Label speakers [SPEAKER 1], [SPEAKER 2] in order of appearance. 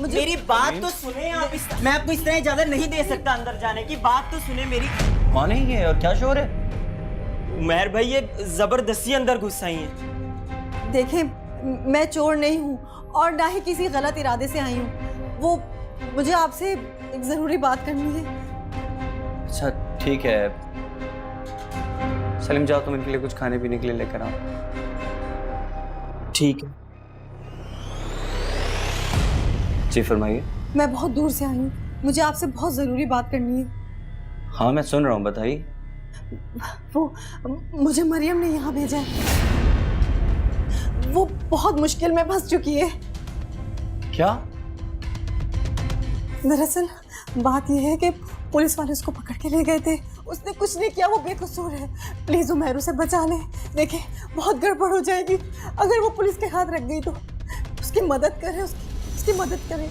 [SPEAKER 1] मुझे
[SPEAKER 2] मेरी बात तो सुने आप। मैं आपको इस तरह इजाजत नहीं दे सकता अंदर जाने की। बात तो सुने मेरी।
[SPEAKER 3] कौन है ये और क्या शोर है?
[SPEAKER 2] उमैर भाई ये जबरदस्ती अंदर घुस आई है।
[SPEAKER 1] देखें, मैं चोर नहीं हूँ और ना ही किसी गलत इरादे से आई हूँ। वो मुझे आपसे एक ज़रूरी बात करनी है।
[SPEAKER 3] अच्छा ठीक है, सलीम जाओ तुम इनके लिए कुछ खाने पीने के लिए लेकर आओ।
[SPEAKER 2] ठीक है।
[SPEAKER 3] जी फरमाइए।
[SPEAKER 1] मैं बहुत दूर से आई हूँ, मुझे आपसे बहुत ज़रूरी बात करनी है।
[SPEAKER 3] हाँ मैं सुन रहा हूँ, बताइए।
[SPEAKER 1] वो मुझे मरियम ने यहाँ भेजा है। वो बहुत मुश्किल में फंस चुकी है।
[SPEAKER 3] क्या?
[SPEAKER 1] दरअसल बात यह है कि पुलिस वाले उसको पकड़ के ले गए थे। उसने कुछ नहीं किया, वो बेकसूर है। प्लीज उमैर उसे बचा ले। देखें बहुत गड़बड़ हो जाएगी अगर वो पुलिस के हाथ रख गई तो। उसकी मदद करें, उसकी मदद करें।